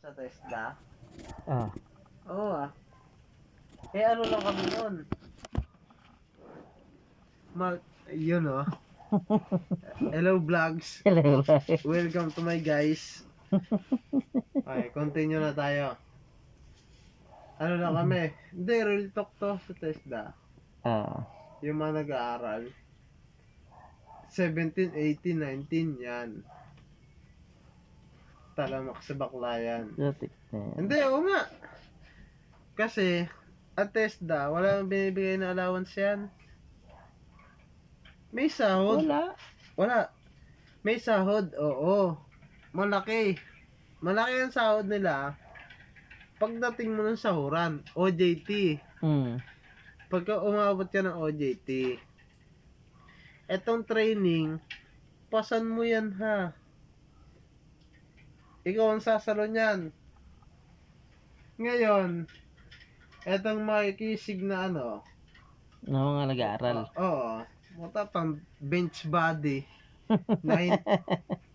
Sa TESDA? Ah. Oo Eh ano lang kami yun? Yun Hello vlogs. Hello. Welcome to my guys. Okay, continue na tayo. Ano lang kami? Hindi, real talk to sa TESDA. Ah. Yung mga nag-aaral. 17, 18, 19 yan. Talamak sa bakla yan. Lutik na yan. Hindi, oo nga. Kasi, at TESDA, wala nang binibigay na allowance yan. May sahod. Wala. May sahod, oo. Malaki. Malaki ang sahod nila. Pagdating mo ng sahuran, OJT. Pagka umabot ka ng OJT, etong training, pasan mo yan ha. Ikaw ang sasalo niyan. Ngayon, etong makikisig na Na mga nag-aaral. Oo. Matapang bench body na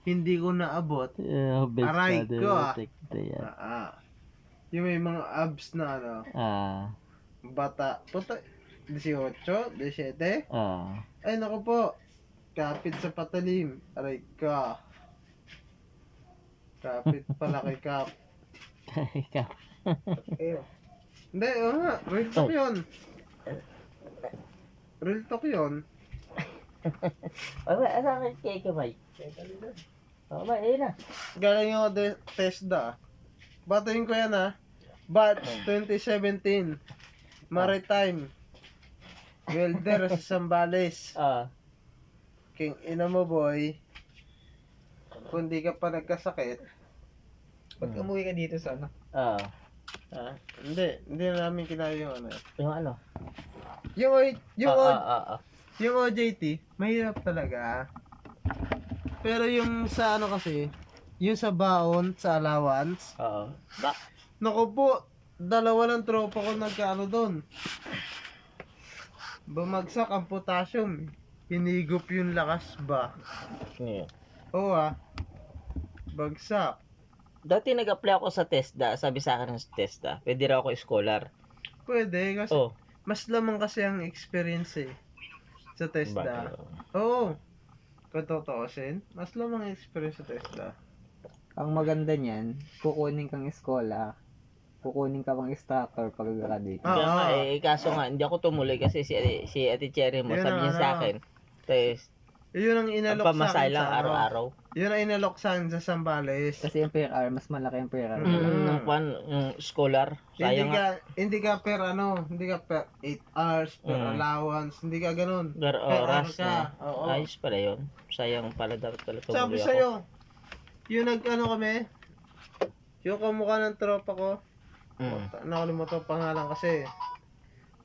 hindi ko naabot. Aray ko Lutik na yan. Yung may mga abs na Ah. bata. Puta, 18, 17. Ay naku po. Kapit sa patalim. Aray ka. Kapit pala kay Kap. Ikaw. Hindi, oo nga. Real talk yun. Real talk yun. Aba, asa ka kay Kamay? Aba, ayun na. Galing ako TESDA. Batuin ko yan Batch 2017. Maritime. Welder sa Sambales. King ina mo boy. Kung di ka pa nagkasakit. Ba't umuwi ka dito sa ano? Hindi na namin kinaya yung Yung ano? Yung OJT, mahirap talaga. Pero yung sa kasi, yung sa baon, sa allowance, naku po, dalawa ng tropa ko nagkaano doon. Bumagsak ang potassium. Hinigop yung lakas ba? Oo Bagsak. Dati nag-apply ako sa TESDA. Sabi sa akin ng TESDA, pwede raw ako scholar. Pwede kasi mas lamang kasi ang experience sa TESDA. Oo. Kung tutuusin, mas lamang ang experience sa TESDA. Ang maganda niyan, kukunin kang eskola, kukunin ka pang instructor pag graduate. Kaya nga kaso nga, hindi ako tumuloy kasi si Ate Cherry mo, Yun sabi niya sa akin, yun ang ang inalok sa pamasay akin lang sa araw-araw. Yun ang inalok sa akin sa Sambales. Kasi yung per hour, mas malaki yung per hour. Yung scholar, sayang nga. Hindi ka per hindi ka per 8 hours, per allowance, hindi ka ganun. Per oras ka. na. Ayos pala yun. Sayang pala, dapat pala Sabi tumuloy ako. sa'yo, yung kami, yung kamukha ng tropa ko, nakalimutan ang pangalan kasi.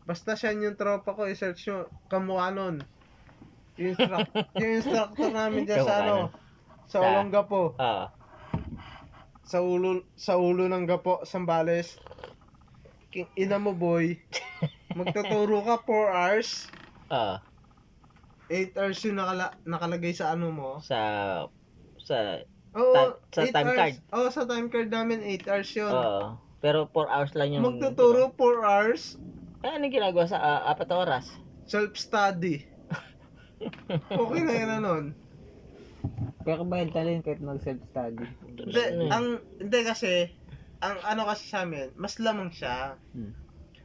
Basta siya yung tropa ko, i-search nyo, kamukha nun. Yung instructor namin dyan sa Olongapo. Sa ulo ng Gapo, Sambales. King ina mo boy, magtuturo ka 4 hours. 8 hours yung nakalagay sa mo. Sa Sa time card. Sa time card namin 8 hours yun. Pero 4 hours lang yung... Magtuturo 4 hours. Anong ginagawa sa 4 oras? Self-study. Okay na yun nun. Pero bayad ka rin kahit mag-self-study. Hindi kasi, ang kasi sa amin, mas lamang siya.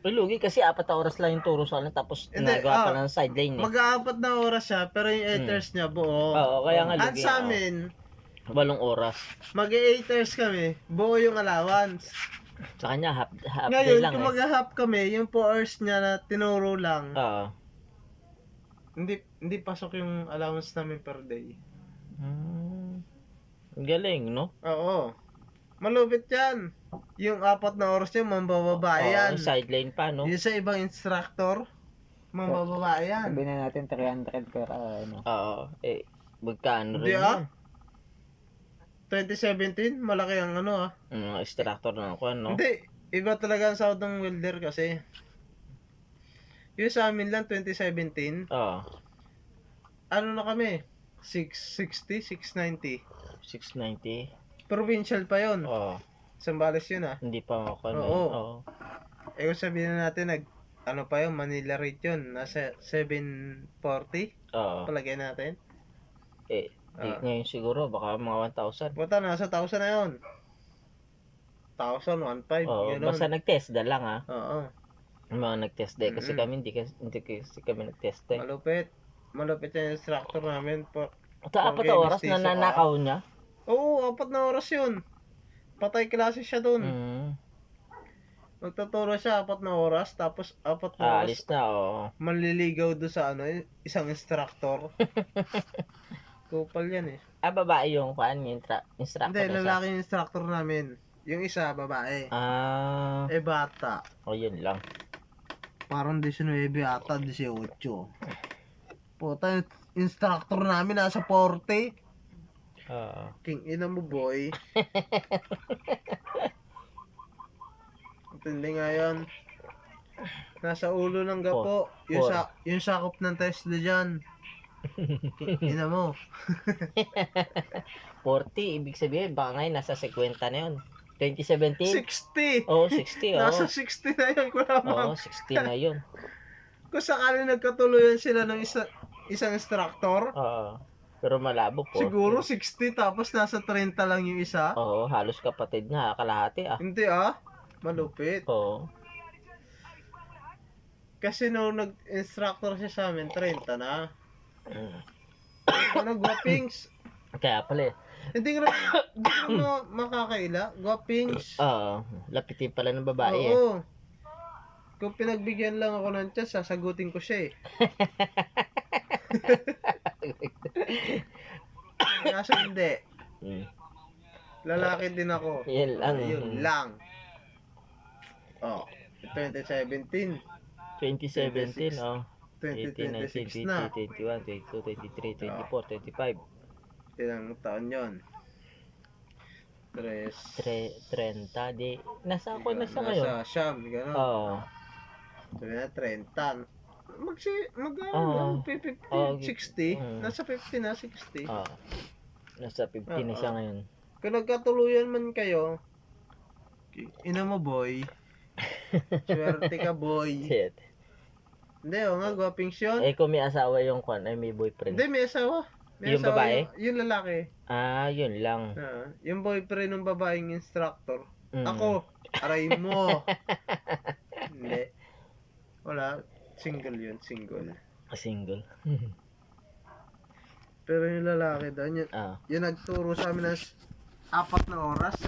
Lugi kasi 4 oras lang yung turo sa akin tapos nagawa pa ng sideline Mag-4 na oras siya, pero yung 8 hours niya buo. Kaya nga At lugi. sa amin, 8 oras. mag-8 hours kami, buo yung allowance. Sa kanya half day Ngayon, lang kung mag-half kami, yung 4 hours niya na tinuro lang, hindi pasok yung allowance namin per day. Galing, no? Oo. Malupit yan. Yung 4 na oras niya, mambababae yan. Sideline pa, no? Yung sa ibang instructor, mambababae yan. Sabihin na natin 300 per hour. Magkano Hindi rin yan? 2017, malaki ang Instructor na ako, no? Hindi, iba talaga ang sahod ng welder kasi. Yung sa amin lang, 2017, ano na kami? 660, 690. 690. Provincial pa yon. Sambales yun ah. Hindi pa ako ano. Oo. Oo. Eh kung sabihin na natin, ano pa yun, Manila rate yun. Nasa 740. Oo. Palagay natin. Ngayon siguro, baka mga 1,000. Puta, nasa 1,000 na yun. 1,000, 1,500, Oo, gano'n. basta nag-TESDA lang ha. Oo. Yung mga nag-TESDA. Kasi Mm-mm. kami, hindi kasi kami nag-TESDA. Malupit. Malupit yung instructor namin. Ito, 4 na oras na nanakaw niya. Oo, 4 na oras yun. Patay klase siya dun. Magtuturo siya 4 na oras. Tapos 4 na oras Alis na, oo. manliligaw doon sa ano, isang instructor. Kupal yan eh. Babae yung instructor. Hindi, isa. lalaki yung instructor namin. Yung isa, babae. Bata. Yun lang. Parang 19 ata, 18. Puta, yung instructor namin nasa 40. King ina mo, boy. Intindi nga yun. Nasa ulo ng gapo. Yung sakop ng Tesla dyan. King ina mo. 40, ibig sabihin, baka ngayon nasa 50 na yun. 2017? 60! Oo, 60, oo. Nasa 60 na yun, Oo, kulamang. 60 na yun. Kung sakali nagkatuluyan sila ng isang instructor, Oo. Pero malabo po. siguro 60 tapos nasa 30 lang yung isa. Oo, halos kapatid nga, kalahati ah. Hindi ah. Malupit. Oo. Kasi nung nag-instructor siya sa amin, 30 na. Mm. Ano, guwapings. Kaya pala eh. Hindi ko na makakaila. Guwapings. Oo, lapitin pala ng babae eh. Oo. Kung pinagbigyan lang ako ng chance, sasagutin ko siya eh. Kaso hindi. Mm. Lalaki din ako. Yan lang. Yun lang. Oh, 2017. 2017, oh. 18, 19, 2026 na. 20, 21, 22, 23, 24, 25. Ilang taon yon? 3. 30, di. Nasa ako na siya ngayon. Nasa Siam, gano'n. Oo. Sabi na 30. Oo. 50, 60. Mm. Nasa 50 na, 60. Oo. Nasa 50 na siya ngayon. Kung nagkatuluyan man kayo, ina mo boy. Swerte ka boy. Shit. Hindi, nga, guwapings yun. Kung may asawa yung kwan, ay may boyfriend. Hindi, may asawa. May Yung asawa babae? Yung lalaki. Yun lang. Yung boyfriend ng babaeng instructor. Mm. Ako, aray mo. Hindi. Wala. Single yun, single. Single. Pero yung lalaki doon, yung nagturo sa amin ng 4 na oras.